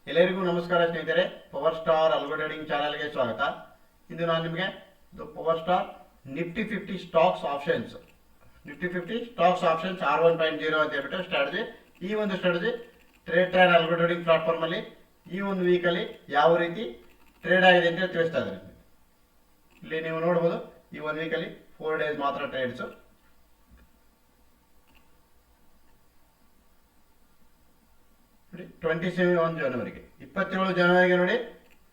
ಎಲ್ಲರಿಗೂ ನಮಸ್ಕಾರ ಸ್ನೇಹಿತರೆ. ಪವರ್ ಸ್ಟಾರ್ ಅಲ್ಗೋ ಟ್ರೇಡಿಂಗ್ ಚಾನೆಲ್ಗೆ ಸ್ವಾಗತ. ಇಂದು ನಾನು ನಿಮಗೆ power star Nifty 50 stocks options R1.0 ಅಂತ ಹೇಳ್ಬಿಟ್ಟು ಸ್ಟ್ರಾಟಜಿ. ಈ ಒಂದು strategy Tradetron algo trading platform ಅಲ್ಲಿ ಈ ಒಂದು ವೀಕಲ್ಲಿ ಯಾವ ರೀತಿ ಟ್ರೇಡ್ ಆಗಿದೆ ಅಂತ ತಿಳಿಸ್ತಾ ಇದ್ದಾರೆ. ಇಲ್ಲಿ ನೀವು ನೋಡಬಹುದು, ಈ ಒಂದು ವೀಕಲ್ಲಿ 4 ಡೇಸ್ ಮಾತ್ರ ಟ್ರೇಡ್ಸ್. 27 ಜನವರಿಗೆ 27 ಜನವರಿಗೆ ನೋಡಿ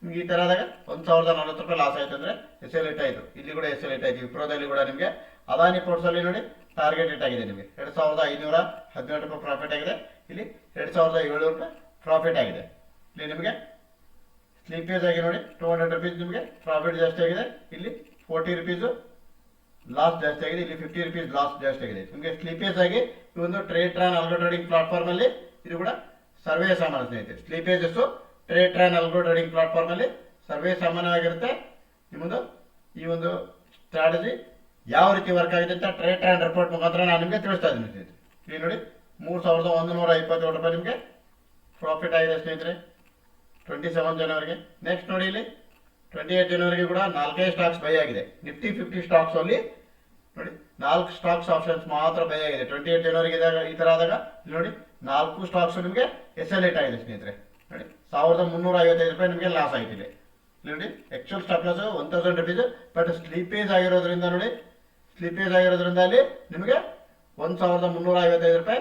ನಿಮ್ಗೆ ಈ ತರದಾಗ 1040 ರೂಪಾಯಿ ಲಾಸ್ ಆಯ್ತು. ಅಂದ್ರೆ SL ಹಿಟ್ ಆಯ್ತು. ಇಲ್ಲಿ ಕೂಡ SL ಹಿಟ್ ಆಯ್ತು. ವಿಪ್ರೋದಲ್ಲಿ ಕೂಡ ನಿಮಗೆ ಅದಾನಿ ಪೋರ್ಟ್ಸ್ ಅಲ್ಲಿ ನೋಡಿ ಟಾರ್ಗೆಟ್ ಹಿಟ್ ಆಗಿದೆ. ನಿಮಗೆ 2517 ರೂಪಾಯಿ ಪ್ರಾಫಿಟ್ ಆಗಿದೆ. ಇಲ್ಲಿ 2700 ರೂಪಾಯಿ ಪ್ರಾಫಿಟ್ ಆಗಿದೆ. ಇಲ್ಲಿ ನಿಮಗೆ ಸ್ಲೀಪೇಜ್ ಆಗಿ ನೋಡಿ 200 ರುಪೀಸ್ ನಿಮಗೆ ಪ್ರಾಫಿಟ್ ಜಾಸ್ತಿ ಆಗಿದೆ. ಇಲ್ಲಿ 40 ರುಪೀಸ್ ಲಾಸ್ ಜಾಸ್ತಿ ಆಗಿದೆ. ಇಲ್ಲಿ 50 ರುಪೀಸ್ ಲಾಸ್ ಜಾಸ್ತಿ ಆಗಿದೆ. ನಿಮಗೆ ಸ್ಲೀಪೇಜ್ ಆಗಿ ಈ ಒಂದು ಟ್ರೇಡ್ ಟ್ರ್ಯಾನ್ ಅಲ್ಗೋ ಟ್ರೇಡಿಂಗ್ ಪ್ಲಾಟ್ಫಾರ್ಮ್ ಅಲ್ಲಿ ಇದು ಕೂಡ ಸರ್ವೇ ಸಾಮಾನ್ಯ ಸ್ನೇಹಿತರೆ. ಸ್ಲೀಪೇಜಸ್ ಟ್ರೇಡ್ ಟ್ರ್ಯಾನ್ ಅಲ್ಗೋ ಟ್ರೇಡಿಂಗ್ ಪ್ಲಾಟ್ಫಾರ್ಮ್ ಅಲ್ಲಿ ಸರ್ವೇ ಸಾಮಾನ್ಯವಾಗಿರುತ್ತೆ. ನಿಮ್ಮದು ಈ ಒಂದು ಸ್ಟ್ರಾಟಜಿ ಯಾವ ರೀತಿ ವರ್ಕ್ ಆಗಿದೆ ಅಂತ ಟ್ರೇಡ್ ಟ್ರ್ಯಾನ್ ರಿಪೋರ್ಟ್ ಮುಖಾಂತರ ನಾನು ನಿಮಗೆ ತಿಳಿಸ್ತಾ ಇದ್ದೀನಿ ಸ್ನೇಹಿತರೆ. ಇಲ್ಲಿ ನೋಡಿ 3127 ರೂಪಾಯಿ ನಿಮಗೆ ಪ್ರಾಫಿಟ್ ಆಗಿದೆ ಸ್ನೇಹಿತರೆ 27 ಜನವರಿಗೆ. ನೆಕ್ಸ್ಟ್ ನೋಡಿ ಇಲ್ಲಿ 28 ಜನವರಿಗೆ ಕೂಡ 4 ಸ್ಟಾಕ್ಸ್ ಬೈ ಆಗಿದೆ. ನಿಫ್ಟಿ 50 ಸ್ಟಾಕ್ಸ್ ಅಲ್ಲಿ ನೋಡಿ 4 ಸ್ಟಾಕ್ಸ್ ಆಪ್ಷನ್ಸ್ ಮಾತ್ರ ಬೈ ಆಗಿದೆ. 28 ಜನವರಿಗೆ ಈ ತರ ಆದಾಗ ನೋಡಿ 4 ಸ್ಟಾಕ್ಸ್ ನಿಮಗೆ SL ಹಿಟ್ ಆಗಿದೆ ಸ್ನೇಹಿತರೆ. ನೋಡಿ 1355 ರೂಪಾಯಿ ನಿಮಗೆ ಲಾಸ್ ಆಯ್ತು. ಇಲ್ಲಿ ನೋಡಿ actual stop loss 1000 rupees. But slippage ಆಗಿರೋದ್ರಿಂದ ನೋಡಿ ಅಲ್ಲಿ ನಿಮಗೆ 1355 ರೂಪಾಯಿ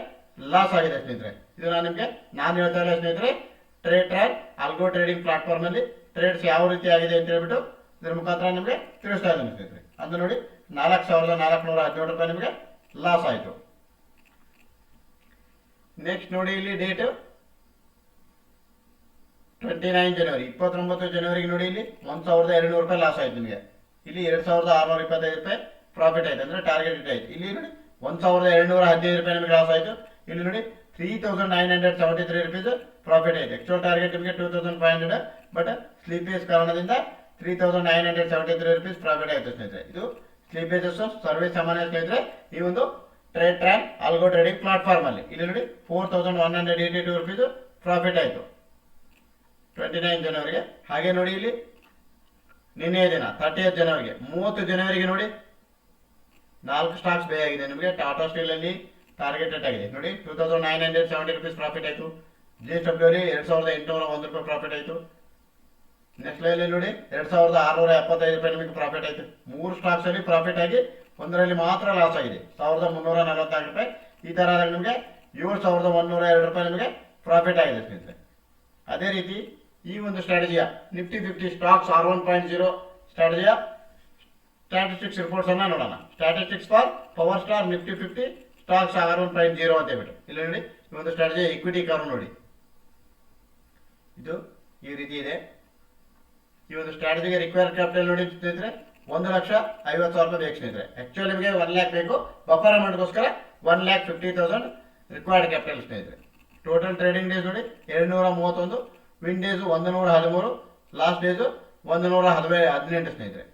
ಲಾಸ್ ಆಗಿದೆ ಸ್ನೇಹಿತರೆ. ಇದು ನಾನು ಹೇಳ್ತಾ ಇಲ್ಲ ಸ್ನೇಹಿತರೆ. ಟ್ರೇಡ್ ಟ್ರ್ಯಾನ್ ಅಲ್ಗೋ ಟ್ರೇಡಿಂಗ್ ಪ್ಲಾಟ್ಫಾರ್ಮ್ ಅಲ್ಲಿ ಟ್ರೇಡ್ಸ್ ಯಾವ ರೀತಿ ಆಗಿದೆ ಅಂತ ಹೇಳ್ಬಿಟ್ಟು ಇದ್ರ ಮುಖಾಂತರ ನಿಮಗೆ ತಿಳಿಸ್ತಾ ಇದ್ದೀನಿ ಸ್ನೇಹಿತರೆ. ಅದು ನೋಡಿ 4417 ರೂಪಾಯಿ ನಿಮಗೆ ಲಾಸ್ ಆಯಿತು. ನೆಕ್ಸ್ಟ್ ನೋಡಿ ಇಲ್ಲಿ ಡೇಟ್ 29 ಜನವರಿ 29 ಜನವರಿಗೆ ನೋಡಿ ಇಲ್ಲಿ 1200 ರೂಪಾಯಿ ಲಾಸ್ ಆಯ್ತು ನಿಮಗೆ. ಇಲ್ಲಿ 2625 ರೂಪಾಯಿ ಪ್ರಾಫಿಟ್ ಆಯ್ತು. ಅಂದ್ರೆ ಟಾರ್ಗೆಟ್ ಹಿಟ್ ಆಯ್ತು. ಇಲ್ಲಿ ನೋಡಿ 1215 ರೂಪಾಯಿ ನಿಮಗೆ ಲಾಸ್ ಆಯ್ತು. ಇಲ್ಲಿ ನೋಡಿ 3973 ರುಪೀಸ್ ಪ್ರಾಫಿಟ್ ಆಯ್ತು. ಆಕ್ಚುಯಲ್ ಟಾರ್ಗೆಟ್ ನಿಮಗೆ 2500, ಬಟ್ ಸ್ಲೀಪೇಜ್ ಕಾರಣದಿಂದ 3973 ರುಪೀಸ್ ಪ್ರಾಫಿಟ್ ಆಯ್ತು ಸ್ನೇಹಿತರೆ. ಇದು ಸ್ಲೀಪೇಜಸ್ ಸರ್ವಿಸ್ ಸಾಮಾನ್ಯ ಸ್ನೇಹಿತರೆ. ಈ ಒಂದು ಟ್ರೇಡ್ ಟ್ರ್ಯಾನ್ ಅಲ್ಗೋ ಟ್ರೇಡಿಂಗ್ ಪ್ಲಾಟ್ಫಾರ್ಮ್ ಅಲ್ಲಿ ಇಲ್ಲಿ ನೋಡಿ 4182 ರುಪೀಸ್ ಪ್ರಾಫಿಟ್ ಆಯ್ತು 29 ಜನವರಿಗೆ. ಹಾಗೆ ನೋಡಿ ಇಲ್ಲಿ ನಿನ್ನೆ ದಿನ 30 ಜನವರಿಗೆ 30 ಜನವರಿಗೆ ನೋಡಿ 4 ಸ್ಟಾಕ್ಸ್ ಬೈ ಆಗಿದೆ. ನಿಮಗೆ ಟಾಟಾ ಸ್ಟೀಲ್ ಅಲ್ಲಿ ಟಾರ್ಗೆಟ್ ಹಿಟ್ ಆಗಿದೆ. ನೋಡಿ 2970 ರುಪೀಸ್ ಪ್ರಾಫಿಟ್ ಆಯ್ತು. JSW ಅಲ್ಲಿ 2801 ರೂಪಾಯಿ ಪ್ರಾಫಿಟ್ ಆಯ್ತು. ನೆಕ್ಸ್ಟ್ ಲೈನಲ್ಲಿ ನೋಡಿ 2675 ರೂಪಾಯಿ ನಿಮಗೆ ಪ್ರಾಫಿಟ್ ಆಯ್ತು. 3 ಸ್ಟಾಕ್ಸ್ ಅಲ್ಲಿ ಪ್ರಾಫಿಟ್ ಆಗಿ ಒಂದರಲ್ಲಿ ಮಾತ್ರ ಲಾಸ್ ಆಗಿದೆ 1344 ರೂಪಾಯಿ. ಈ ತರ ನಿಮಗೆ 7102 ರೂಪಾಯಿ ನಿಮಗೆ ಪ್ರಾಫಿಟ್ ಆಗಿದೆ ಸ್ನೇಹಿತರೆ. ಅದೇ ರೀತಿ ಈ ಒಂದು ಸ್ಟ್ರಾಟಜಿಯ ನಿಫ್ಟಿ 50 ಸ್ಟಾಕ್ಸ್ R1.0 ಸ್ಟ್ರಾಟಜಿಯ ಸ್ಟ್ಯಾಟಿಸ್ಟಿಕ್ಸ್ ರಿಪೋರ್ಟ್ಸ್ ಅನ್ನ ನೋಡೋಣ. Statistics for power star Nifty 50 stocks R1.0 ಅಂತ ಹೇಳ್ಬಿಟ್ಟು ಇಲ್ಲಿ ನೋಡಿ ಈ ಒಂದು ಸ್ಟ್ರಾಟಜಿಯ ಇಕ್ವಿಟಿ ಕರ್ವ್ ನೋಡಿ ಇದು ಈ ರೀತಿ ಇದೆ. ಈ ಒಂದು ಸ್ಟ್ರಾಟಜಿಗೆ ರಿಕ್ವೈರ್ಡ್ ಕ್ಯಾಪಿಟಲ್ ನೋಡಿ ಸ್ನೇಹಿತರೆ 1,50,000 ರೂಪಾಯಿ ಬೇಕು ಸ್ನೇಹಿತರೆ. ಆಕ್ಚುಲಿ ನಿಮಗೆ 1 ಲ್ಯಾಕ್ ಬೇಕು. ಬಫರ್ ಅಮೌಂಟ್ಗೋಸ್ಕರ 1,50,000 ರಿಕ್ವೈರ್ಡ್ ಕ್ಯಾಪಿಟಲ್ ಸ್ನೇಹಿತರೆ. ಟೋಟಲ್ ಟ್ರೇಡಿಂಗ್ ಡೇಸ್ ನೋಡಿ 231, ವಿನ್ ಡೇಸ್ 113, ಲಾಸ್ಟ್ ಡೇಸ್ 118 ಸ್ನೇಹಿತರೆ.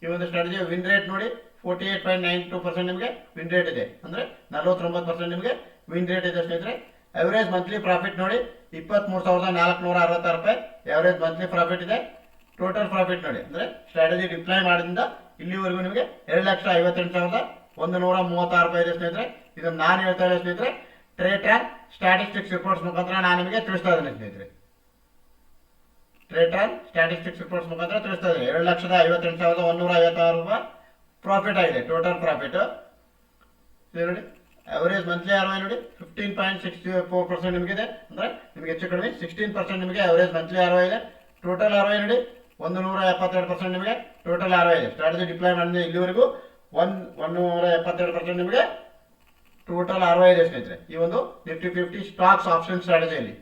ಈ ಒಂದು ಸ್ಟ್ರಾಟಜಿ ವಿನ್ ರೇಟ್ ನೋಡಿ 48.92% ನಿಮಗೆ ವಿನ್ ರೇಟ್ ಇದೆ. ಅಂದ್ರೆ 49% ನಿಮಗೆ ವಿನ್ ರೇಟ್ ಇದೆ ಸ್ನೇಹಿತರೆ. ಅವರೇಜ್ ಮಂತ್ಲಿ ಪ್ರಾಫಿಟ್ ನೋಡಿ 23,466 ರೂಪಾಯಿ ಅವರೇಜ್ ಮಂತ್ಲಿ ಪ್ರಾಫಿಟ್ ಇದೆ. ಟೋಟಲ್ ಪ್ರಾಫಿಟ್ ನೋಡಿ ಅಂದ್ರೆ ಸ್ಟ್ರಾಟಜಿ ಡಿಪ್ಲೈ ಮಾಡಿದಿಂದ ಇಲ್ಲಿವರೆಗೂ ನಿಮಗೆ 2,58,136 ರೂಪಾಯಿ ಇದೆ ಸ್ನೇಹಿತರೆ. ಇದನ್ನು ನಾನು ಹೇಳ್ತಾ ಇದ್ದೆ ಸ್ನೇಹಿತರೆ. ಟ್ರೇಡ್ ಟ್ರ್ಯಾನ್ ಸ್ಟ್ಯಾಟಿಸ್ಟಿಕ್ಸ್ ರಿಪೋರ್ಟ್ಸ್ ಮುಖಾಂತರ ನಾನು ನಿಮಗೆ ತಿಳಿಸ್ತಾ ಇದ್ದೇನೆ ಸ್ನೇಹಿತರೆ. ಟ್ರೇಡ್ ಟ್ರ್ಯಾನ್ ಸ್ಟ್ಯಾಟಿಸ್ಟಿಕ್ಸ್ ರಿಪೋರ್ಟ್ಸ್ ಮುಖಾಂತರ ತಿಳಿಸ್ತಾ ಇದ್ದೇನೆ. 2,58,156 ರೂಪಾಯಿ ಪ್ರಾಫಿಟ್ ಆಗಿದೆ ಟೋಟಲ್ ಪ್ರಾಫಿಟ್. ನೋಡಿ ಅವರೇಜ್ ಮಂತ್ಲಿ ROI ನೋಡಿ 15.64% ನಿಮಗಿದೆ. ಅಂದ್ರೆ ನಿಮಗೆ ಹೆಚ್ಚು ಕಡಿಮೆ 16% ನಿಮಗೆ ಅವರೇಜ್ ಮಂತ್ಲಿ ROI ಇದೆ. ಟೋಟಲ್ ROI ನೋಡಿ 172% ನಿಮಗೆ ಟೋಟಲ್ ROI ಇದೆ. ಸ್ಟ್ರಾಟಜಿ ಡಿಪ್ಲೈ ಮಾಡಿದ ಇಲ್ಲಿವರೆಗೂ 172% ನಿಮಗೆ ಟೋಟಲ್ ROI ಇದೆ ಸ್ನೇಹಿತರೆ. ಈ ಒಂದು ನಿಫ್ಟಿ 50 ಸ್ಟಾಕ್ಸ್ ಆಪ್ಷನ್ ಸ್ಟ್ರಾಟಜಿಯಲ್ಲಿ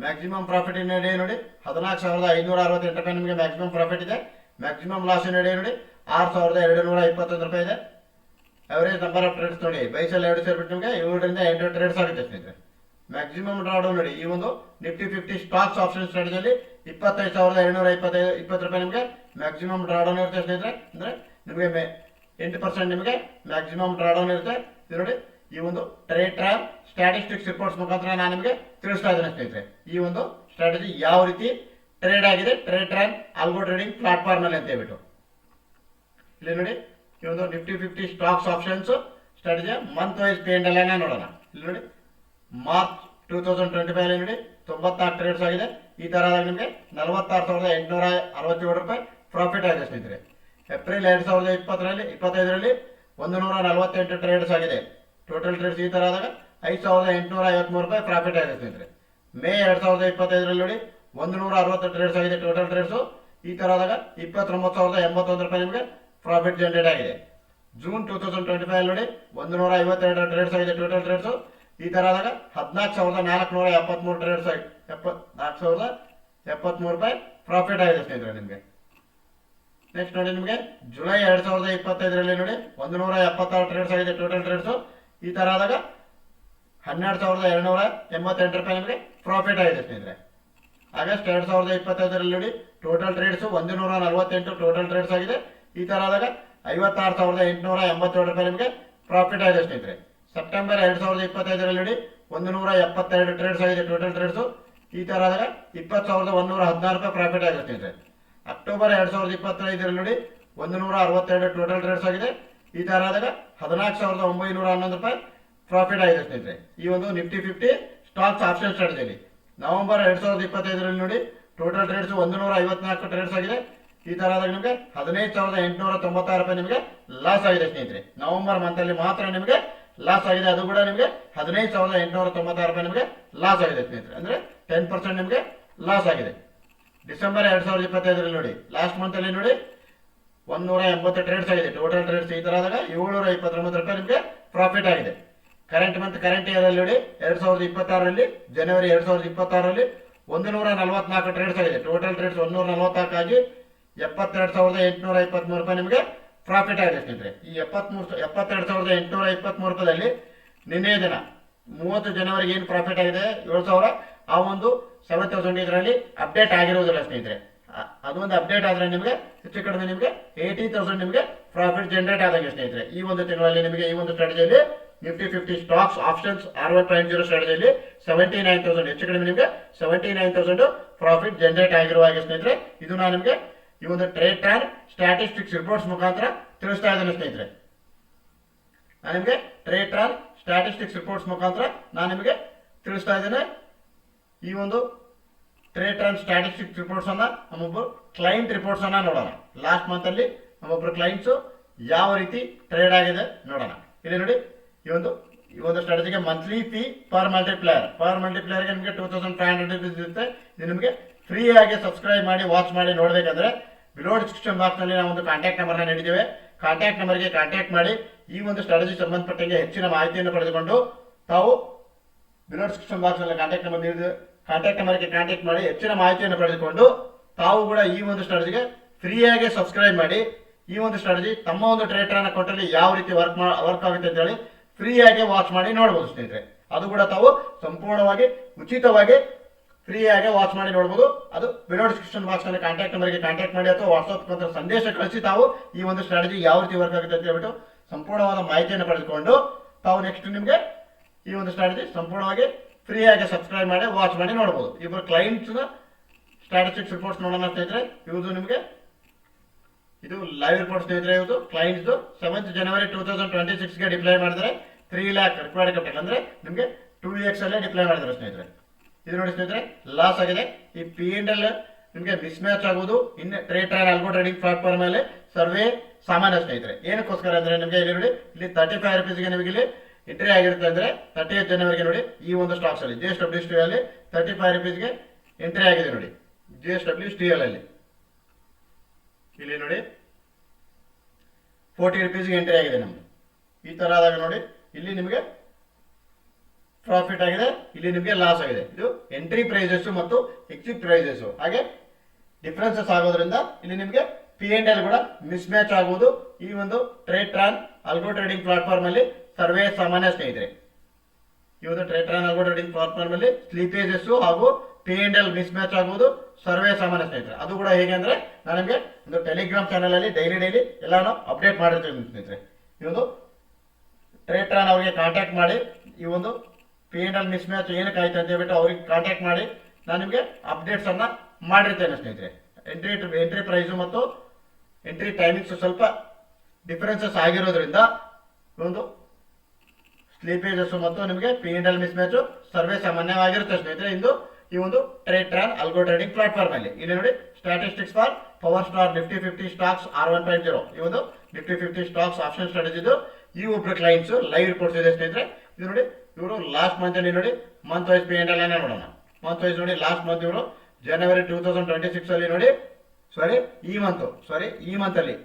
ಮ್ಯಾಕ್ಸಿಮಮ್ ಪ್ರಾಫಿಟ್ ಇನ್ ಡೇ ನೋಡಿ 14,568 ರೂಪಾಯಿ ನಿಮಗೆ ಮ್ಯಾಕ್ಸಿಮಮ್ ಪ್ರಾಫಿಟ್ ಇದೆ. ಮ್ಯಾಕ್ಸಿಮಮ್ ಲಾಸ್ ಇನ್ ಡೇ ನೋಡಿ 6,221 ರೂಪಾಯಿ ಇದೆ. ಅವರೇಜ್ ನಂಬರ್ ಆಫ್ ಟ್ರೇಡ್ಸ್ ನೋಡಿ ಬೈಸಲ್ಲಿ 2 ಸೇರ್ಬಿಟ್ಟು ನಿಮಗೆ 7ರಿಂದ 8 ಟ್ರೇಡ್ಸ್ ಆಗುತ್ತೆ ಸ್ನೇಹಿತರೆ. ಮ್ಯಾಕ್ಸಿಮಮ್ ಡ್ರಾಡೌನ್ ನೋಡಿ ಈ ಒಂದು ನಿಫ್ಟಿ 50 ಸ್ಟಾಕ್ಸ್ ಆಪ್ಷನ್ ಸ್ಟ್ರಾಟಜಿಯಲ್ಲಿ 25,720 ರೂಪಾಯಿ ನಿಮಗೆ ಮ್ಯಾಕ್ಸಿಮಮ್ ಡ್ರಾಡೌನ್ ಇರುತ್ತೆ ಸ್ನೇಹಿತರೆ. ಅಂದ್ರೆ ನಿಮಗೆ 8% ನಿಮಗೆ ಮ್ಯಾಕ್ಸಿಮಮ್ ಡ್ರಾಡೌನ್ ಇರುತ್ತೆ. ಇದು ನೋಡಿ ಈ ಒಂದು ಟ್ರೇಡ್ ಟ್ರ್ಯಾನ್ ಸ್ಟ್ಯಾಟಿಸ್ಟಿಕ್ಸ್ ರಿಪೋರ್ಟ್ಸ್ ಮುಖಾಂತರ ನಾನು ನಿಮಗೆ ತಿಳಿಸ್ತಾ ಇದ್ದೇನೆ ಸ್ನೇಹಿತರೆ. ಈ ಒಂದು ಸ್ಟ್ರಾಟಜಿ ಯಾವ ರೀತಿ ಟ್ರೇಡ್ ಆಗಿದೆ Tradetron algo trading platform ಅಲ್ಲಿ ಅಂತ ಹೇಳ್ಬಿಟ್ಟು ಇಲ್ಲಿ ನೋಡಿ. ಈ ಒಂದು ನಿಫ್ಟಿ 50 ಸ್ಟಾಕ್ಸ್ ಆಪ್ಷನ್ಸ್ ಸ್ಟ್ರಾಟಜಿಯ ಮಂತ್ ವೈಸ್ ಪಿ&ಎಲ್ ನೋಡೋಣ. ಇಲ್ಲಿ ನೋಡಿ ಮಾರ್ಚ್ 2025 ಅಲ್ಲಿ ನೋಡಿ 94 ಟ್ರೇಡ್ಸ್ ಆಗಿದೆ. ಈ ತರದಾಗ ನಿಮಗೆ 46,867 ರೂಪಾಯಿ ಪ್ರಾಫಿಟ್ ಆಗಿದೆ ಸ್ನೇಹಿತರೆ. ಏಪ್ರಿಲ್ 2025ರಲ್ಲಿ 148 ಟ್ರೇಡ್ಸ್ ಆಗಿದೆ. ಟೋಟಲ್ ಟ್ರೇಡ್ಸ್ ಈ ತರ ಆದಾಗ 5,853 ರೂಪಾಯಿ ಪ್ರಾಫಿಟ್ ಆಗಿದೆ ಸ್ನೇಹಿತರೆ. ಮೇ 2025ರಲ್ಲಿ ನೋಡಿ 160 ಟ್ರೇಡ್ಸ್ ಆಗಿದೆ. ಟೋಟಲ್ ಟ್ರೇಡ್ಸ್ ಈ ತರ ಆದಾಗ 29,081 ರೂಪಾಯಿ ನಿಮಗೆ ಪ್ರಾಫಿಟ್ ಜನರೇಟ್ ಆಗಿದೆ. ಜೂನ್ 2025 ನೋಡಿ 152 ಟ್ರೇಡ್ಸ್ ಆಗಿದೆ. ಟೋಟಲ್ ಟ್ರೇಡ್ಸ್ ಈ ತರ ಆದಾಗ 14,473 ಟ್ರೇಡ್ಸ್ ಆಗಿದೆ. 74,073 ರೂಪಾಯಿ ಪ್ರಾಫಿಟ್ ಆಗಿದೆ ಸ್ನೇಹಿತರೆ ನಿಮಗೆ. ನೆಕ್ಸ್ಟ್ ನೋಡಿ ನಿಮಗೆ ಜುಲೈ 2025ರಲ್ಲಿ ನೋಡಿ 176 ಟ್ರೇಡ್ಸ್ ಆಗಿದೆ. ಟೋಟಲ್ ಟ್ರೇಡ್ಸ್ ಈ ತರ ಆದಾಗ 12,288 ರೂಪಾಯಿ ನಿಮಗೆ ಪ್ರಾಫಿಟ್ ಆಗಿದೆ ಸ್ನೇಹಿತರೆ. ಆಗಸ್ಟ್ 2025ರಲ್ಲಿ ನೋಡಿ ಟೋಟಲ್ ಟ್ರೇಡ್ಸ್ 148 ಟೋಟಲ್ ಟ್ರೇಡ್ಸ್ ಆಗಿದೆ. ಈ ತರ ಆದಾಗ 56,887 ರೂಪಾಯಿ ನಿಮಗೆ ಪ್ರಾಫಿಟ್ ಆಗಿದೆ ಸ್ನೇಹಿತರೆ. ಸೆಪ್ಟೆಂಬರ್ 2025ರಲ್ಲಿ ನೋಡಿ 172 ಟ್ರೇಡ್ಸ್ ಆಗಿದೆ. ಟೋಟಲ್ ಟ್ರೇಡ್ಸ್ ಈ ತರ ಆದಾಗ 20,116 ರೂಪಾಯಿ ಪ್ರಾಫಿಟ್ ಆಗಿದೆ ಸ್ನೇಹಿತರೆ. ಅಕ್ಟೋಬರ್ 2025ರಲ್ಲಿ ನೋಡಿ 162 ಟೋಟಲ್ ಟ್ರೇಡ್ಸ್ ಆಗಿದೆ. ಈ ತರ ಆದಾಗ 14,911 ರೂಪಾಯಿ ಪ್ರಾಫಿಟ್ ಆಗಿದೆ ಸ್ನೇಹಿತರೆ. ಈ ಒಂದು ನಿಫ್ಟಿ 50 ಸ್ಟಾಕ್ಸ್ ಆಪ್ಷನ್ ಸ್ಟ್ರಾಟಜಿಯಲ್ಲಿ ನವೆಂಬರ್ 2025ರಲ್ಲಿ ನೋಡಿ ಟೋಟಲ್ ಟ್ರೇಡ್ಸ್ 154 ಟ್ರೇಡ್ಸ್ ಆಗಿದೆ. ಈ ತರ ಆದಾಗ ನಿಮಗೆ 15,896 ರೂಪಾಯಿ ನಿಮಗೆ ಲಾಸ್ ಆಗಿದೆ ಸ್ನೇಹಿತರೆ. ನವೆಂಬರ್ ಮಂತ್ ಅಲ್ಲಿ ಮಾತ್ರ ನಿಮಗೆ ಲಾಸ್ ಆಗಿದೆ. ಅದು ಕೂಡ ನಿಮಗೆ 15,896 ರೂಪಾಯಿ ನಿಮಗೆ ಲಾಸ್ ಆಗಿದೆ ಸ್ನೇಹಿತರೆ. ಅಂದ್ರೆ 10% ನಿಮಗೆ ಲಾಸ್ ಆಗಿದೆ. ಡಿಸೆಂಬರ್ 2025ರಲ್ಲಿ ನೋಡಿ ಲಾಸ್ಟ್ ಮಂತ್ ಅಲ್ಲಿ ನೋಡಿ 180 ಟ್ರೇಡ್ಸ್ ಆಗಿದೆ. ಟೋಟಲ್ ಟ್ರೇಡ್ಸ್ ಈ ತರ ಆದಾಗ 729 ರೂಪಾಯಿ ನಿಮಗೆ ಪ್ರಾಫಿಟ್ ಆಗಿದೆ. ಕರೆಂಟ್ ಮಂತ್ ಕರೆಂಟ್ ಇಯರ್ ಅಲ್ಲಿ ನೋಡಿ 2026ರಲ್ಲಿ ಜನವರಿ 2026ರಲ್ಲಿ 144 ಟ್ರೇಡ್ಸ್ ಆಗಿದೆ. ಟೋಟಲ್ ಟ್ರೇಡ್ಸ್ 144 ಆಗಿ 72,823 ರೂಪಾಯಿ ನಿಮಗೆ ಪ್ರಾಫಿಟ್ ಆಗಿದೆ ಸ್ನೇಹಿತರೆ. ಈ 72,823 ರೂಪಾಯಿದಲ್ಲಿ ನಿನ್ನೆ ದಿನ 30 ಜನವರಿಗೆ ಏನು ಪ್ರಾಫಿಟ್ ಆಗಿದೆ 7,000, ಆ ಒಂದು 7,000 ಇದರಲ್ಲಿ ಅಪ್ಡೇಟ್ ಆಗಿರುವುದಿಲ್ಲ ಸ್ನೇಹಿತರೆ. ಅದೊಂದು ಅಪ್ಡೇಟ್ ಆದ್ರೆ ನಿಮಗೆ ಹೆಚ್ಚು ಕಡಿಮೆ ನಿಮಗೆ 80,000 ನಿಮಗೆ ಪ್ರಾಫಿಟ್ ಜನರೇಟ್ ಆದಂಗೆ ಸ್ನೇಹಿತರೆ. ಈ ಒಂದು ತಿಂಗಳಲ್ಲಿ ನಿಮಗೆ ಈ ಒಂದು ಸ್ಟ್ರಾಟಜಿಯಲ್ಲಿ ನಿಫ್ಟಿ 50 ಸ್ಟಾಕ್ಸ್ ಆಪ್ಷನ್ಸ್ 60.0 ಸ್ಟ್ರಾಟಜಿಯಲ್ಲಿ 79,000 ಹೆಚ್ಚು ಕಡಿಮೆ ನಿಮಗೆ 79,000 ಪ್ರಾಫಿಟ್ ಜನರೇಟ್ ಆಗಿರುವ ಹಾಗೆ ಸ್ನೇಹಿತರೆ. ಇದು ನಾನು ನಿಮಗೆ ಈ ಒಂದು ಟ್ರೇಡ್ ಟ್ರಾನ್ ಸ್ಟ್ಯಾಟಿಸ್ಟಿಕ್ಸ್ ರಿಪೋರ್ಟ್ಸ್ ಮುಖಾಂತರ ತಿಳಿಸ್ತಾ ಇದ್ದೇನೆ ಸ್ನೇಹಿತರೆ. ನಾನು ನಿಮಗೆ ಟ್ರೇಡ್ ಟ್ರಾನ್ ಸ್ಟ್ಯಾಟಿಸ್ಟಿಕ್ಸ್ ರಿಪೋರ್ಟ್ಸ್ ಮುಖಾಂತರ ನಾನು ನಿಮಗೆ ತಿಳಿಸ್ತಾ ಇದ್ದೇನೆ. ಈ ಒಂದು ಟ್ರೇಡ್ ಟ್ರಾನ್ ಸ್ಟ್ಯಾಟಿಸ್ಟಿಕ್ಸ್ ರಿಪೋರ್ಟ್ಸ್ ಅನ್ನ ನಮ್ಮೊಬ್ಬರು ಕ್ಲೈಂಟ್ ರಿಪೋರ್ಟ್ಸ್ ಅನ್ನ ನೋಡೋಣ. ಲಾಸ್ಟ್ ಮಂತ್ ಅಲ್ಲಿ ನಮ್ಮೊಬ್ಬರು ಕ್ಲೈಂಟ್ಸ್ ಯಾವ ರೀತಿ ಟ್ರೇಡ್ ಆಗಿದೆ ನೋಡೋಣ. ಇಲ್ಲಿ ನೋಡಿ ಈ ಒಂದು ಸ್ಟ್ರಾಟಜಿಗೆ ಮಂತ್ಲಿ ಫೀ ಪರ್ ಮಲ್ಟಿಪ್ಲೇಯರ್ಗೆ ನಿಮಗೆ 2,500 ರೂಪೀಸ್ ಇರುತ್ತೆ. ಇದು ನಿಮಗೆ ಫ್ರೀ ಆಗಿ ಸಬ್ಸ್ಕ್ರೈಬ್ ಮಾಡಿ ವಾಚ್ ಮಾಡಿ ನೋಡಬೇಕಂದ್ರೆ ಬಿಲೋ ಡಿಸ್ಕ್ರಿಪ್ಷನ್ ಬಾಕ್ಸ್ ನಲ್ಲಿ ನಾವು ಒಂದು ಕಾಂಟ್ಯಾಕ್ಟ್ ನಂಬರ್ನ ನೀಡಿದ್ದೇವೆ. ಕಾಂಟ್ಯಾಕ್ಟ್ ನಂಬರ್ಗೆ ಕಾಂಟ್ಯಾಕ್ಟ್ ಮಾಡಿ ಈ ಒಂದು ಸ್ಟ್ರಾಟಜಿ ಸಂಬಂಧಪಟ್ಟಂಗೆ ಹೆಚ್ಚಿನ ಮಾಹಿತಿಯನ್ನು ಪಡೆದುಕೊಂಡು ತಾವು ಬಿಲೋ ಡಿಸ್ಕ್ರಿಪ್ಷನ್ ಬಾಕ್ಸ್ ನಲ್ಲಿ ಕಾಂಟ್ಯಾಕ್ಟ್ ನಂಬರ್ ನೀಡಿದ್ದೇವೆ. ಕಾಂಟ್ಯಾಕ್ಟ್ ನಂಬರ್ಗೆ ಕಾಂಟ್ಯಾಕ್ಟ್ ಮಾಡಿ ಹೆಚ್ಚಿನ ಮಾಹಿತಿಯನ್ನು ಪಡೆದುಕೊಂಡು ತಾವು ಕೂಡ ಈ ಒಂದು ಸ್ಟ್ರಾಟಜಿಗೆ ಫ್ರೀಯಾಗಿ ಸಬ್ಸ್ಕ್ರೈಬ್ ಮಾಡಿ ಈ ಒಂದು ಸ್ಟ್ರಾಟಜಿ ತಮ್ಮ ಒಂದು ಟ್ರೇಡ್ ಟ್ರಾನ್ ಅಕೌಂಟ್ ಅಲ್ಲಿ ಯಾವ ರೀತಿ ವರ್ಕ್ ಆಗುತ್ತೆ ಅಂತ ಹೇಳಿ ಫ್ರೀಯಾಗಿ ವಾಚ್ ಮಾಡಿ ನೋಡಬಹುದು ಸ್ನೇಹಿತರೆ. ಅದು ಕೂಡ ತಾವು ಸಂಪೂರ್ಣವಾಗಿ ಉಚಿತವಾಗಿ ಫ್ರೀಯಾಗಿ ವಾಚ್ ಮಾಡಿ ನೋಡಬಹುದು. ಅದು ವಿಡಿಯೋ ಡಿಸ್ಕ್ರಿಪ್ಷನ್ ಬಾಕ್ಸ್ ನಲ್ಲಿ ಕಾಂಟ್ಯಾಕ್ಟ್ ನಂಬರ್ಗೆ ಕಾಂಟ್ಯಾಕ್ಟ್ ಮಾಡಿ ಅಥವಾ ವಾಟ್ಸ್ಆಪ್ ಮುಖಾಂತರ ಸಂದೇಶ ಕಳಿಸಿ ತಾವು ಈ ಒಂದು ಸ್ಟ್ರಾಟಜಿ ಯಾವ ರೀತಿ ವರ್ಕ್ ಆಗುತ್ತೆ ಅಂತ ಹೇಳ್ಬಿಟ್ಟು ಸಂಪೂರ್ಣವಾದ ಮಾಹಿತಿಯನ್ನು ಪಡೆದುಕೊಂಡು ತಾವು ನೆಕ್ಸ್ಟ್ ನಿಮಗೆ ಈ ಒಂದು ಸ್ಟ್ರಾಟಜಿ ಸಂಪೂರ್ಣವಾಗಿ ಫ್ರೀಯಾಗಿ ಸಬ್ಸ್ಕ್ರೈಬ್ ಮಾಡಿ ವಾಚ್ ಮಾಡಿ ನೋಡಬಹುದು. ಇಬ್ಬರು ಕ್ಲೈಂಟ್ಸ್ ಸ್ಟ್ಯಾಟಿಸ್ಟಿಕ್ಸ್ ರಿಪೋರ್ಟ್ಸ್ ನೋಡೋಣ ಸ್ನೇಹಿತರೆ. ಇವುದು ನಿಮಗೆ ಇದು ಲೈವ್ ರಿಪೋರ್ಟ್ ಸ್ನೇಹಿತರೆ. ಇದು ಕ್ಲೈಂಟ್ಸ್ 7th ಜನವರಿ 2026ಗೆ ಡಿಪ್ಲೈ ಮಾಡಿದರೆ 3 lakh ರಿಕ್ವೈರ್ಡ್ ಕ್ಯಾಪಿಟಲ್ ಅಂದ್ರೆ ನಿಮಗೆ 2x ಅಲ್ಲೇ ಡಿಪ್ಲೈ ಮಾಡಿದ್ದಾರೆ ಸ್ನೇಹಿತರೆ. ಇದು ನೋಡಿ ಸ್ನೇಹಿತರೆ ಲಾಸ್ ಆಗಿದೆ. ಈ P&L ನಿಮಗೆ ಮಿಸ್ ಮ್ಯಾಚ್ ಆಗುವುದು ಇನ್ನು ಟ್ರೇಡ್ ಟ್ರಾನ್ ಆಲ್ಗೋ ಟ್ರೇಡಿಂಗ್ ಪ್ಲಾಟ್ಫಾರ್ಮ್ ಮೇಲೆ ಸರ್ವೇ ಸಾಮಾನ್ಯ ಸ್ನೇಹಿತರೆ. ಏನಕ್ಕೋಸ್ಕರ ಅಂದ್ರೆ ನಿಮಗೆ ಇಲ್ಲಿ ನೋಡಿ ಇಲ್ಲಿ 35 ರೂಪೀಸ್ಗೆ ನಿಮಗೆ ಇಲ್ಲಿ ಎಂಟ್ರಿ ಆಗಿರುತ್ತೆ. ಅಂದ್ರೆ 30th ಜನವರಿಗೆ ನೋಡಿ ಈ ಒಂದು ಸ್ಟಾಕ್ಸ್ ಅಲ್ಲಿ JSW ಅಲ್ಲಿ 35 ರೂಪೀಸ್ಗೆ ಎಂಟ್ರಿ ಆಗಿದೆ ನೋಡಿ. JSW ಅಲ್ಲಿ ಇಲ್ಲಿ ನೋಡಿ 40 ರೂಪೀಸ್ಗೆ ಎಂಟ್ರಿ ಆಗಿದೆ ನಮ್ದು. ಈ ತರ ಆದಾಗ ನೋಡಿ ಇಲ್ಲಿ ನಿಮಗೆ ಪ್ರಾಫಿಟ್ ಆಗಿದೆ, ಇಲ್ಲಿ ನಿಮಗೆ ಲಾಸ್ ಆಗಿದೆ. ಇದು ಎಂಟ್ರಿ ಪ್ರೈಸಸ್ ಮತ್ತು ಎಕ್ಸಿಟ್ ಪ್ರೈಸಸ್ ಹಾಗೆ ಡಿಫರೆನ್ಸಸ್ ಆಗೋದ್ರಿಂದ ಇಲ್ಲಿ ನಿಮಗೆ P&L ಕೂಡ ಮಿಸ್ ಮ್ಯಾಚ್ ಆಗುವುದು ಈ ಒಂದು ಟ್ರೇಡ್ ಟ್ರಾನ್ ಆಲ್ಗೋ ಟ್ರೇಡಿಂಗ್ ಪ್ಲಾಟ್ಫಾರ್ಮ್ ಅಲ್ಲಿ ಸರ್ವೇ ಸಾಮಾನ್ಯ ಸ್ನೇಹಿತರೆ. ಈ ಒಂದು ಟ್ರೇಡ್ ಟ್ರಾನ್ ಆಲ್ಗೋ ಟ್ರೇಡಿಂಗ್ ಪ್ಲಾಟ್ಫಾರ್ಮ್ ಅಲ್ಲಿ ಸ್ಲೀಪೇಜಸ್ ಹಾಗೂ P&L ಮಿಸ್ ಮ್ಯಾಚ್ ಆಗುವುದು ಸರ್ವೇ ಸಾಮಾನ್ಯ ಸ್ನೇಹಿತರೆ. ಅದು ಕೂಡ ಹೇಗೆ ಅಂದ್ರೆ ನಾನು ನಿಮಗೆ ಒಂದು ಟೆಲಿಗ್ರಾಮ್ ಚಾನಲ್ ಅಲ್ಲಿ ಡೈಲಿ ಎಲ್ಲಾನು ಅಪ್ಡೇಟ್ ಮಾಡಿರ್ತೀನಿ ಸ್ನೇಹಿತರೆ. ಈ ಒಂದು ಟ್ರೇಡ್ ಟ್ರಾನ್ ಅವರಿಗೆ ಕಾಂಟ್ಯಾಕ್ಟ್ ಮಾಡಿ ಈ ಒಂದು P&L ಮಿಸ್ ಮ್ಯಾಚ್ ಏನಕ್ಕೆ ಆಯ್ತು ಅಂತ ಹೇಳ್ಬಿಟ್ಟು ಅವ್ರಿಗೆ ಕಾಂಟ್ಯಾಕ್ಟ್ ಮಾಡಿ ನಾನು ನಿಮಗೆ ಅಪ್ಡೇಟ್ಸನ್ನು ಮಾಡಿರ್ತೇನೆ ಸ್ನೇಹಿತರೆ. ಎಂಟ್ರಿ ಪ್ರೈಸು ಮತ್ತು ಎಂಟ್ರಿ ಟೈಮಿಂಗ್ಸ್ ಸ್ವಲ್ಪ ಡಿಫರೆನ್ಸಸ್ ಆಗಿರೋದ್ರಿಂದ ಒಂದು ಸ್ಲೀಪೇಜಸ್ ಮತ್ತು ನಿಮಗೆ P&L ಮಿಸ್ ಮ್ಯಾಚು ಸರ್ವೇ ಸಾಮಾನ್ಯವಾಗಿರುತ್ತೆ ಸ್ನೇಹಿತರೆ. ಇಂದು ಈ ಒಂದು ಟ್ರೇಡ್ ಅಲ್ಗೋ ಟ್ರೇಡಿಂಗ್ ಪ್ಲಾಟ್ಫಾರ್ಮ್ ಅಲ್ಲಿ ಇಲ್ಲಿ ನೋಡಿ statistics for power star Nifty 50 stocks R1.0 ಈ ಒಂದು ನಿಫ್ಟಿ 50 ಸ್ಟಾಕ್ಸ್ ಆಪ್ಷನ್ ಸ್ಟ್ರಾಟಜಿದು ಈ ಒಬ್ರು ಕ್ಲೈಂಟ್ಸ್ ಲೈವ್ ರಿಪೋರ್ಟ್ಸ್ ಇದೆ ಸ್ನೇಹಿತರೆ. ಇದು ನೋಡಿ ಇವರು ಲಾಸ್ಟ್ ಮಂತ್ ಅಲ್ಲಿ ನೋಡಿ ಮಂತ್ ವೈಸ್ P&L ನೋಡೋಣ. ಮಂತ್ ವೈಸ್ ನೋಡಿ ಲಾಸ್ಟ್ ಮಂತ್ ಇವರು ಜನವರಿ 2026 ಅಲ್ಲಿ ನೋಡಿ ಈ ಮಂತ್ ಅಲ್ಲಿ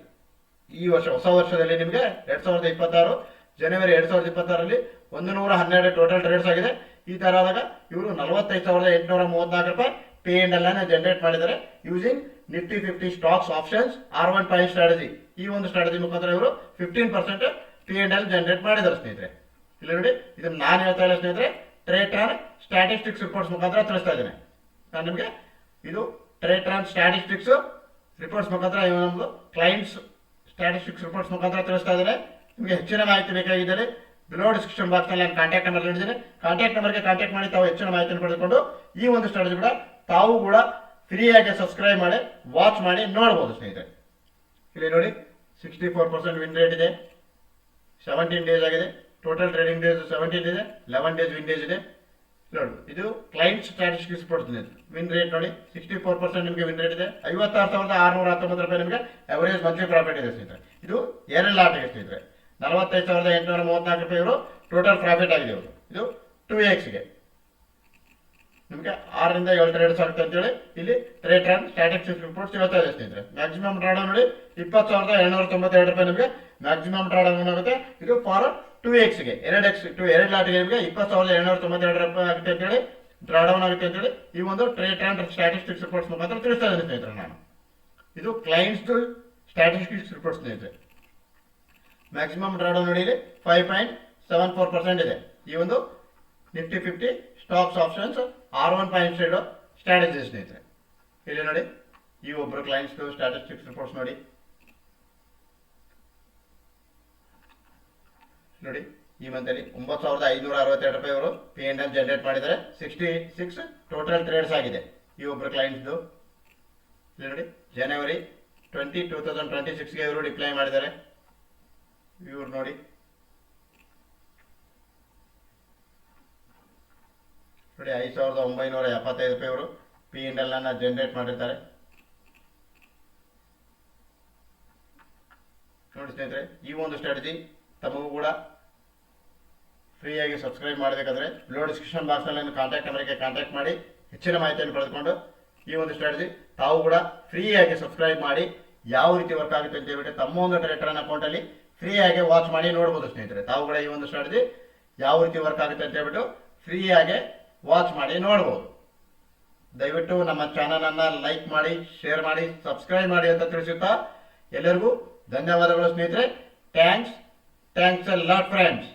ಈ ವರ್ಷ ಹೊಸ ವರ್ಷದಲ್ಲಿ ನಿಮಗೆ 2026 ಜನವರಿ 2026ರಲ್ಲಿ 112 ಟೋಟಲ್ ಟ್ರೇಡ್ಸ್ ಆಗಿದೆ. ಈ ತರ ಆದಾಗ ಇವರು 45,834 ರೂಪಾಯಿ P&L ಜನರೇಟ್ ಮಾಡಿದ್ದಾರೆ using Nifty 50 stocks options R1 strategy. ಈ ಒಂದು ಸ್ಟ್ರಾಟಜಿ ಮುಖಾಂತರ ಇವರು 15% P&L ಜನರೇಟ್ ಮಾಡಿದ್ದಾರೆ ಸ್ನೇಹಿತರೆ. ಇಲ್ಲಿ ನೋಡಿ ಇದನ್ನು ನಾನು ಹೇಳ್ತಾ ಇಲ್ಲ ಸ್ನೇಹಿತರೆ, ಟ್ರೇಡ್ ಸ್ಟ್ಯಾಟಿಸ್ಟಿಕ್ಸ್ ರಿಪೋರ್ಟ್ಸ್ ಮುಖಾಂತರ ತಿಳಿಸ್ತಾ ಇದ್ದೇನೆ. ನಾನು ನಿಮಗೆ ಇದು ಟ್ರೇಡ್ ಸ್ಟ್ಯಾಟಿಸ್ಟಿಕ್ಸ್ ರಿಪೋರ್ಟ್ಸ್ ಮುಖಾಂತರ ನಮ್ಮದು ಕ್ಲೈಂಟ್ಸ್ ಸ್ಟ್ಯಾಟಿಸ್ಟಿಕ್ಸ್ ರಿಪೋರ್ಟ್ಸ್ ಮುಖಾಂತರ ತಿಳಿಸ್ತಾ ಇದ್ದೇನೆ. ನಿಮಗೆ ಹೆಚ್ಚಿನ ಮಾಹಿತಿ ಬೇಕಾಗಿದ್ದರೆ ಬಿಲೋ ಡಿಸ್ಕ್ರಿಪ್ಷನ್ ಬಾಕ್ಸ್ನಲ್ಲಿ ನಾನು ಕಾಂಟ್ಯಾಕ್ಟ್ ನಂಬರ್ ನೀಡಿದ್ದೇನೆ. ಕಾಂಟ್ಯಾಕ್ಟ್ ನಂಬರ್ಗೆ ಕಾಂಟ್ಯಾಕ್ಟ್ ಮಾಡಿ ತಾವು ಹೆಚ್ಚಿನ ಮಾಹಿತಿಯನ್ನು ಪಡೆದುಕೊಂಡು ಈ ಒಂದು ಸ್ಟ್ರಾಟಜಿ ಕೂಡ ತಾವು ಕೂಡ ಫ್ರೀಯಾಗಿ ಸಬ್ಸ್ಕ್ರೈಬ್ ಮಾಡಿ ವಾಚ್ ಮಾಡಿ ನೋಡ್ಬೋದು ಸ್ನೇಹಿತರೆ. ಇಲ್ಲಿ ನೋಡಿ 64% ವಿನ್ ರೇಟ್ ಇದೆ, 17 ಡೇಸ್ ಆಗಿದೆ, ಟೋಟಲ್ ಟ್ರೇಡಿಂಗ್ ಡೇಸ್ 17 ಇದೆ, 11 ಡೇಸ್ ವಿನ್ ಡೇಸ್ ಇದೆ. ನೋಡಿ ಇದು ಕ್ಲೈಂಟ್ ಸ್ಟ್ಯಾಟಿಸ್ಟಿಕ್ಸ್ ಕೊಡ್ತೀನಿ. ವಿನ್ ರೇಟ್ ನೋಡಿ 64% ನಿಮಗೆ ವಿನ್ ರೇಟ್ ಇದೆ, 56,619 ರೂಪಾಯಿ ನಿಮಗೆ ಅವರೇಜ್ ಮಂತ್ಲಿ ಪ್ರಾಫಿಟ್ ಇದೆ ಸ್ನೇಹಿತರೆ. ಇದು 2 ಲಾಟ್ ಇದೆ ಸ್ನೇಹಿತರೆ. 45,834 ರೂಪಾಯಿ ಇವರು ಟೋಟಲ್ ಪ್ರಾಫಿಟ್ ಆಗಿದೆ. ಇವರು ಇದು 2x ನಿಮಗೆ 6ರಿಂದ 7 ಟ್ರೇಡ್ಸ್ ಆಗುತ್ತೆ ಅಂತೇಳಿ ಇಲ್ಲಿ ಟ್ರೇಡ್ ಸ್ಟ್ಯಾಟಿಸ್ಟಿಕ್ಸ್ ರಿಪೋರ್ಟ್ಸ್ ಹೇಳ್ತಾ ಇದೆ ಸ್ನೇಹಿತರೆ. ಮ್ಯಾಕ್ಸಿಮಮ್ ಟ್ರಾಡ್ ನೋಡಿ 20,792 ರೂಪಾಯಿ ನಿಮಗೆ ಮ್ಯಾಕ್ಸಿಮಮ್ ಟ್ರಾಡ್ ಆಗುತ್ತೆ. ಇದು ಫಾರ್ 2x 2 ಲಾಟ್ಗೆ ನಿಮಗೆ 20,792 ರೂಪಾಯಿ ಆಗುತ್ತೆ ಅಂತೇಳಿ ಡ್ರಾ ಡೌನ್ ಆಗುತ್ತೆ ಅಂತೇಳಿ ಈ ಒಂದು ಟ್ರೇಡ್ ಸ್ಟ್ಯಾಟಿಸ್ಟಿಕ್ಸ್ ರಿಪೋರ್ಟ್ಸ್ ಮುಖಾಂತರ ತಿಳಿಸ್ತಾ ಇದ್ದೀನಿ ಸ್ನೇಹಿತರೆ. ನಾನು ಇದು ಕ್ಲೈಂಟ್ಸ್ ಸ್ಟ್ಯಾಟಿಸ್ಟಿಕ್ಸ್ ರಿಪೋರ್ಟ್ಸ್ ಸ್ನೇಹಿತರೆ. ಮ್ಯಾಕ್ಸಿಮಮ್ ಡ್ರಾ ಡೌನ್ ನೋಡಿ 5.74% ಇದೆ. ಈ ಒಂದು Nifty 50 stocks options R1 strategy ಸ್ನೇಹಿತರೆ. ಇಲ್ಲಿ ನೋಡಿ ಈ ಒಬ್ಬರು ಕ್ಲೈಂಟ್ಸ್ ಸ್ಟ್ಯಾಟಿಸ್ಟಿಕ್ಸ್ ರಿಪೋರ್ಟ್ಸ್ ನೋಡಿ ಈ ಮಂತಲ್ಲಿ 9,562 ರೂಪಾಯಿ ಅವರು P&L ಜನರೇಟ್ ಮಾಡಿದ್ದಾರೆ. 66 ಟೋಟಲ್ ಟ್ರೇಡ್ಸ್ ಆಗಿದೆ ಈ ಒಬ್ಬರು ಕ್ಲೈಂಟ್ಸ್ದು. ಇಲ್ಲಿ ನೋಡಿ ಜನವರಿ 20, 2026ಗೆ ಇವರು ಡಿಪ್ಲೈ ಮಾಡಿದ್ದಾರೆ. ಇವ್ರು ನೋಡಿ ನೋಡಿ 5,975 ರೂಪಾಯಿ ಅವರು P&L ಜನರೇಟ್ ಮಾಡಿರ್ತಾರೆ. ನೋಡಿ ಸ್ನೇಹಿತರೆ, ಈ ಒಂದು ಸ್ಟ್ರಾಟಜಿ ತಮಗೂ ಕೂಡ ಫ್ರೀಯಾಗಿ ಸಬ್ಸ್ಕ್ರೈಬ್ ಮಾಡಬೇಕಾದ್ರೆ ಬಿಲೋ ಡಿಸ್ಕ್ರಿಪ್ಷನ್ ಬಾಕ್ಸ್ನಲ್ಲಿ ಕಾಂಟ್ಯಾಕ್ಟ್ ನಂಬರ್ಗೆ ಕಾಂಟ್ಯಾಕ್ಟ್ ಮಾಡಿ ಹೆಚ್ಚಿನ ಮಾಹಿತಿಯನ್ನು ಪಡೆದುಕೊಂಡು ಈ ಒಂದು ಸ್ಟ್ರಾಟಜಿ ತಾವು ಕೂಡ ಫ್ರೀಯಾಗಿ ಸಬ್ಸ್ಕ್ರೈಬ್ ಮಾಡಿ ಯಾವ ರೀತಿ ವರ್ಕ್ ಆಗುತ್ತೆ ಅಂತ ಹೇಳ್ಬಿಟ್ಟು ತಮ್ಮ ಒಂದು ಟ್ರೇಡರ್ ಅಕೌಂಟಲ್ಲಿ ಫ್ರೀಯಾಗಿ ವಾಚ್ ಮಾಡಿ ನೋಡ್ಬೋದು ಸ್ನೇಹಿತರೆ. ತಾವು ಕೂಡ ಈ ಒಂದು ಸ್ಟ್ರಾಟಜಿ ಯಾವ ರೀತಿ ವರ್ಕ್ ಆಗುತ್ತೆ ಅಂತ ಹೇಳ್ಬಿಟ್ಟು ಫ್ರೀಯಾಗಿ ವಾಚ್ ಮಾಡಿ ನೋಡ್ಬೋದು. ದಯವಿಟ್ಟು ನಮ್ಮ ಚಾನಲನ್ನು ಲೈಕ್ ಮಾಡಿ, ಶೇರ್ ಮಾಡಿ, ಸಬ್ಸ್ಕ್ರೈಬ್ ಮಾಡಿ ಅಂತ ತಿಳಿಸುತ್ತಾ ಎಲ್ಲರಿಗೂ ಧನ್ಯವಾದಗಳು ಸ್ನೇಹಿತರೆ. Thanks a lot friends.